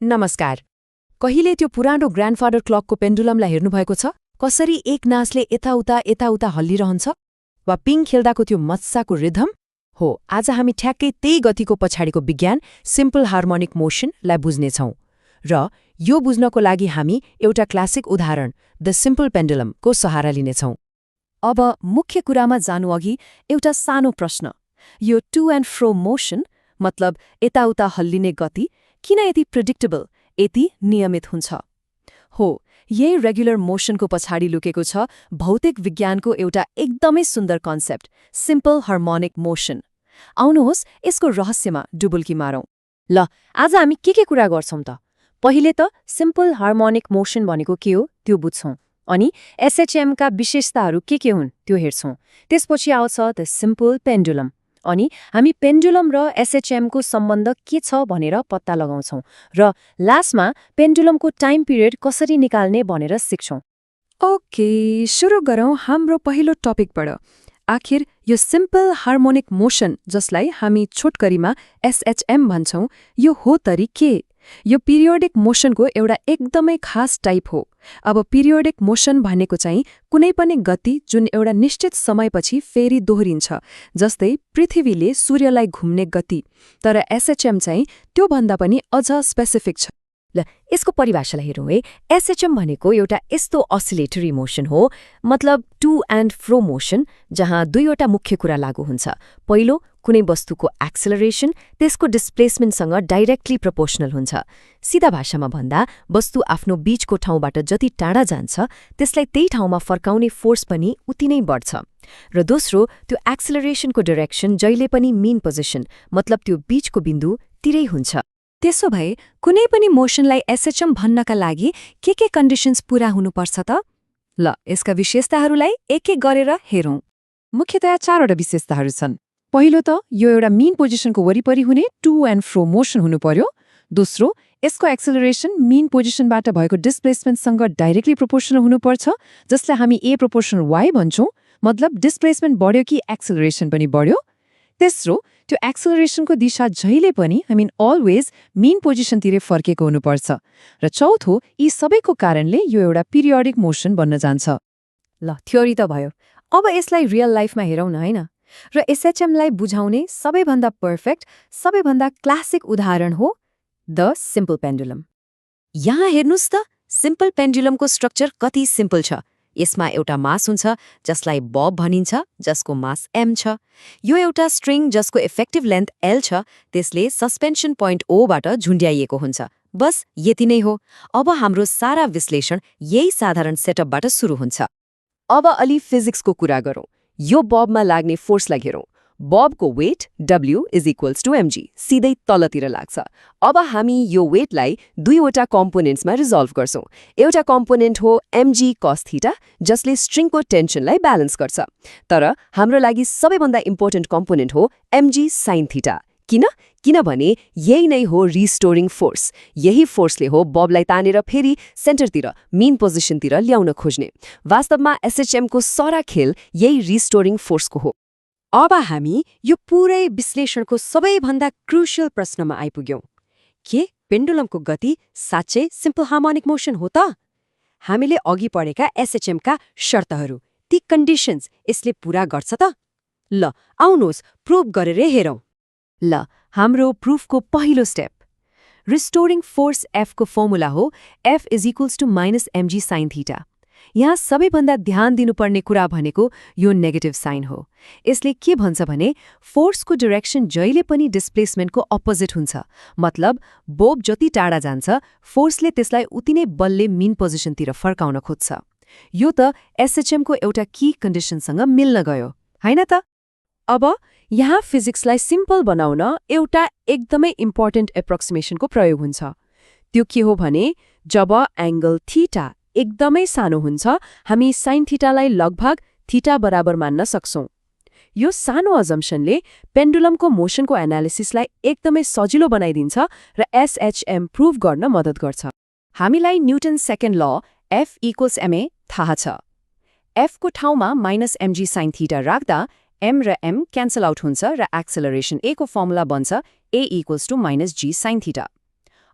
नमस्कार। कहिले त्यो पुरानो ग्रान्डफादर क्लकको पेन्डुलमलाई हेर्नुभएको छ? कसरी एक नासले यताउता हल्लिरहन्छ? वा पिङ खेल्दाको त्यो मत्साको रिधम? हो, आज हामी ठ्याक्कै त्यही गतिको पछाडिको विज्ञान, सिम्पल हार्मोनिक मोसनलाई बुझ्नेछौँ। र यो बुझ्नको लागि हामी एउटा क्लासिक उदाहरण, द सिम्पल पेन्डुलमको सहारा लिनेछौँ। अब मुख्य कुरामा जानुअघि एउटा सानो प्रश्न। यो टु एन्ड फ्रो मोसन, मतलब यताउता हल्लिने गति, किन यति प्रेडिक्टेबल, यति नियमित हुन्छ? हो, यही रेगुलर मोसनको पछाडि लुकेको छ भौतिक विज्ञानको एउटा एकदमै सुन्दर कन्सेप्ट, सिम्पल हार्मोनिक मोसन। आउनुहोस् यसको रहस्यमा डुबुल्की मारौँ। ल, आज हामी के कुरा गर्छौँ त? पहिले त सिम्पल हार्मोनिक मोसन भनेको के हो त्यो बुझ्छौँ। अनि एसएचएमका विशेषताहरू के हुन् त्यो हेर्छौँ। त्यसपछि आउँछ द सिम्पल पेन्डुलम। अनि हामी पेन्डुलम र एसएचएमको सम्बन्ध के छ भनेर पत्ता लगाउँछौँ। र लास्टमा पेन्डुलमको टाइम पिरियड कसरी निकाल्ने भनेर सिक्छौँ। ओके, सुरु गरौँ हाम्रो पहिलो टपिकबाट। आखिर यो सिम्पल हार्मोनिक मोसन, जसलाई हामी छोटकरीमा एसएचएम भन्छौँ, यो हो तरी के? यो पिरियोडिक मोसनको एउटा एकदमै खास टाइप हो। अब पिरियोडिक मोसन भनेको चाहिँ कुनै पनि गति जुन एउटा निश्चित समयपछि फेरि दोहोरिन्छ, जस्तै पृथ्वीले सूर्यलाई घुम्ने गति। तर एसएचएम चाहिँ त्योभन्दा पनि अझ स्पेसिफिक छ। ल, यसको परिभाषालाई हेरौँ है। एसएचएम भनेको एउटा यस्तो असिलेटरी मोसन हो, मतलब टु एन्ड फ्रो मोसन, जहाँ दुईवटा मुख्य कुरा लागू हुन्छ। पहिलो, कुनै वस्तुको एक्सेलरेसन त्यसको डिस्प्लेसमेन्टसँग डाइरेक्टली प्रोपोर्सनल हुन्छ। सिधा भाषामा भन्दा वस्तु आफ्नो बीचको ठाउँबाट जति टाढा जान्छ त्यसलाई त्यही ठाउँमा फर्काउने फोर्स पनि उति नै बढ्छ। र दोस्रो, त्यो एक्सेलरेसनको डाइरेक्सन जहिले पनि मीन पोजिसन, मतलब त्यो बीचको बिन्दु तिरै हुन्छ। त्यसो भए कुनै पनि मोसनलाई एसएचएम भन्नका लागि के कन्डिसन्स पूरा हुनुपर्छ त? ल, यसका विशेषताहरूलाई एक एक गरेर हेरौँ। मुख्यतया 4वटा विशेषताहरू छन्। पहिलो त यो एउटा मीन पोजिसनको वरिपरि हुने टु एन्ड फ्रो मोसन हुनु पर्यो। दोस्रो, यसको एक्सेलरेसन मीन पोजिसनबाट भएको डिस्प्लेसमेन्टसँग डाइरेक्टली प्रोपोर्सनल हुनुपर्छ, जसलाई हामी ए प्रोपोर्सनल वाइ भन्छौँ। मतलब डिस्प्लेसमेन्ट बढ्यो कि एक्सेलरेसन पनि बढ्यो। तेस्रो, त्यो एक्सेलरेसनको दिशा जहिले पनि अलवेज मीन पोजिसनतिर फर्केको हुनुपर्छ। र चौथो, यी सबैको कारणले यो एउटा पिरियोडिक मोसन बन्न जान्छ। ल, थ्योरी त भयो। अब यसलाई रियल लाइफमा हेरौँ न, हैन? र एसएचएमलाई बुझाउने सबैभन्दा पर्फेक्ट, सबैभन्दा क्लासिक उदाहरण हो द सिम्पल पेन्डुलम। यहाँ हेर्नुस् त, सिम्पल पेन्डुलमको स्ट्रक्चर कति सिम्पल छ। यसमा एउटा मास हुन्छ जसलाई बब भनिन्छ, जसको मास एम छ। यो एउटा स्ट्रिङ जसको इफेक्टिभ लेन्थ एल छ, त्यसले सस्पेन्सन पोइन्ट ओबाट झुन्ड्याइएको हुन्छ। बस यति नै हो। अब हाम्रो सारा विश्लेषण यही साधारण सेटअपबाट सुरु हुन्छ। अब अलि फिजिक्सको कुरा गरौँ। यो बबमा लाग्ने फोर्सलाई हेरौँ। बबको वेट W = mg, सिधै तलतिर लाग्छ। अब हामी यो वेटलाई दुईवटा कम्पोनेन्ट्समा रिजल्भ गर्छौँ। एउटा कम्पोनेन्ट हो mg cos थीटा, जसले स्ट्रिङको टेन्सनलाई ब्यालेन्स गर्छ। तर हाम्रो लागि सबैभन्दा इम्पोर्टेन्ट कम्पोनेन्ट हो mg sin थीटा। किन? किनभने यही नै हो रिस्टोरिङ फोर्स। यही फोर्सले हो बबलाई तानेर फेरि सेन्टरतिर, मीन पोजिसनतिर ल्याउन खोज्ने। वास्तवमा एसएचएमको सारा खेल यही रिस्टोरिङ फोर्सको हो। अब हामी यो पुरै विश्लेषणको सबैभन्दा क्रुसियल प्रश्नमा आइपुग्यौँ। के पेन्डुलमको गति साँच्चै सिम्पल हार्मोनिक मोसन हो त? हामीले अघि पढेका एसएचएमका शर्तहरू, ती कन्डिसन्स यसले पूरा गर्छ त? ल, आउनुहोस् प्रुभ गरेर हेरौँ। ल, हाम्रो प्रुफको पहिलो स्टेप। रिस्टोरिङ फोर्स F को फर्मुला हो F = -mg sin थीटा। यहाँ सबैभन्दा ध्यान दिनुपर्ने कुरा भनेको यो नेगेटिभ साइन हो। यसले के भन्छ भने फोर्सको डाइरेक्सन जहिले पनि डिस्प्लेसमेन्टको अपोजिट हुन्छ। मतलब बोब जति टाढा जान्छ, फोर्सले त्यसलाई उति नै बलले मीन पोजिसनतिर फर्काउन खोज्छ। यो त एसएचएमको एउटा की कन्डिसनसँग मिल्न गयो, हैन त? अब यहाँ फिजिक्सलाई सिम्पल बनाउन एउटा एकदमै इम्पोर्टेन्ट एप्रोक्सिमेसनको प्रयोग हुन्छ। त्यो के हो भने जब एंगल थीटा एकदमै सानो हुन्छ, हामी साइन थीटालाई लगभग थीटा बराबर मान्न सक्छौं। यो सानो अजम्पसनले पेन्डुलमको मोसनको एनालिसिसलाई एकदमै सजिलो बनाइदिन्छ र एसएचएम प्रुभ गर्न मद्दत गर्छ। हामीलाई न्युटन सेकेन्ड ल F = ma थाहा छ। F को ठाउँमा -mg sin थीटा राख्दा m र m क्यान्सल आउट हुन्छ र एक्सेलरेसन a को फर्मुला बन्छ a = -g sin थीटा।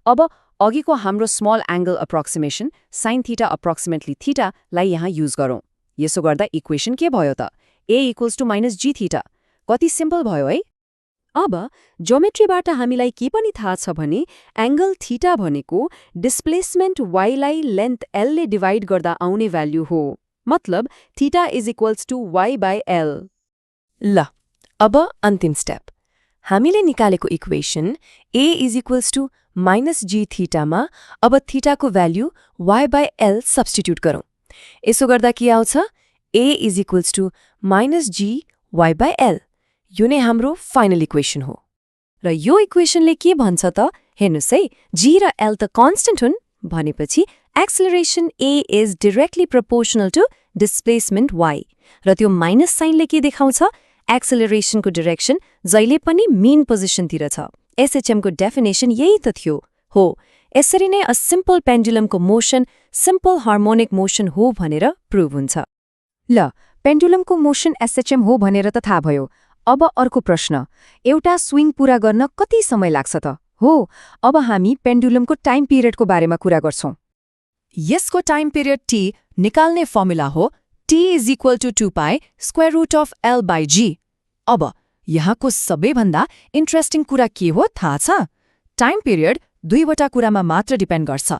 अब अघिको हाम्रो small angle approximation sine theta approximately theta लाई यहाँ युज गरौँ। यसो गर्दा इक्वेसन के भयो त? a equals to minus G theta. कति सिम्पल भयो है? अब ज्योमेट्रीबाट हामीलाई के पनि थाहा छ भने एंगल थीटा भनेको डिस्प्लेसमेन्ट y लाई लेन्थ l ले डिवाइड गर्दा आउने भ्याल्यु हो। मतलब theta is equals to y by l। ल अब अन्तिम स्टेप। हामीले निकालेको equation a is equals to minus g थीटामा अब थीटाको value y by l substitute गरौँ। यसो गर्दा के आउँछ? a is equals to minus g y by l। यो नै हाम्रो फाइनल इक्वेसन हो। र यो इक्वेसनले के भन्छ त? हेर्नुस् है, g र l त कन्स्टेन्ट हुन् भनेपछि acceleration a is directly proportional to displacement y। र त्यो माइनस साइनले के देखाउँछ? एक्सेलरेसनको डाइरेक्सन जहिले पनि मीन पोजिसनतिर छ। एसएचएमको डेफिनेसन यही त थियो। हो, यसरी नै अ सिम्पल पेन्डुलमको मोसन सिम्पल हार्मोनिक मोसन हो भनेर प्रुभ हुन्छ। ल, पेन्डुलमको मोसन एसएचएम हो भनेर त थाहा भयो। अब अर्को प्रश्न, एउटा स्विङ पूरा गर्न कति समय लाग्छ त? हो, अब हामी पेन्डुलमको टाइम पिरियडको बारेमा कुरा गर्छौं। यसको टाइम पिरियड t निकाल्ने फर्मुला हो t is equal to 2 pi square root of l by g। अब यहाँको सबैभन्दा इन्ट्रेस्टिङ कुरा के हो थाहा छ? टाइम पिरियड दुईवटा कुरामा मात्र डिपेन्ड गर्छ,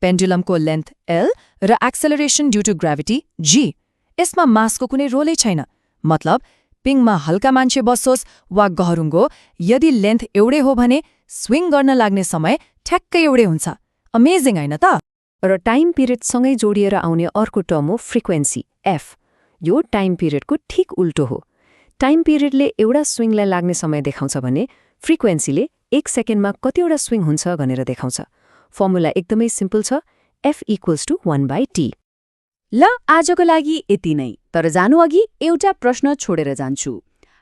पेन्डुलमको लेन्थ l र acceleration due to gravity g। यसमा मासको कुनै रोलै छैन। मतलब पिङमा हल्का मान्छे बसोस् वा गह्रुङ्गो, यदि लेन्थ एउटै हो भने स्विङ गर्न लाग्ने समय ठ्याक्कै एउटै हुन्छ। अमेजिङ होइन त? र टाइम पिरियडसँगै जोडिएर आउने अर्को टर्म हो फ्रिक्वेन्सी f। यो टाइम पिरियडको ठिक उल्टो हो। टाइम पिरियडले एउटा स्विङलाई लाग्ने समय देखाउँछ भने फ्रिक्वेन्सीले 1 सेकेन्डमा कतिवटा स्विङ हुन्छ भनेर देखाउँछ। फर्मुला एकदमै सिम्पल छ, f equals to 1 by t। ल, आजको लागि यति नै। तर जानु अघि एउटा प्रश्न छोडेर जान्छु।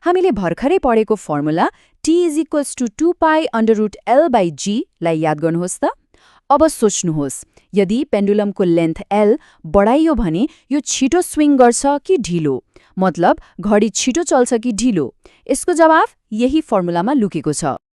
हामीले भर्खरै पढेको formula t is equals to 2 pi under root l by g लाई याद गर्नुहोस् त। अब सोच्नुहोस्, यदि पेन्डुलमको लेन्थ l बढाइयो भने यो छिटो स्विङ गर्छ कि ढिलो? मतलब घडी छिटो चल्छ कि ढिलो? यसको जवाफ यही फर्मुलामा लुकेको छ।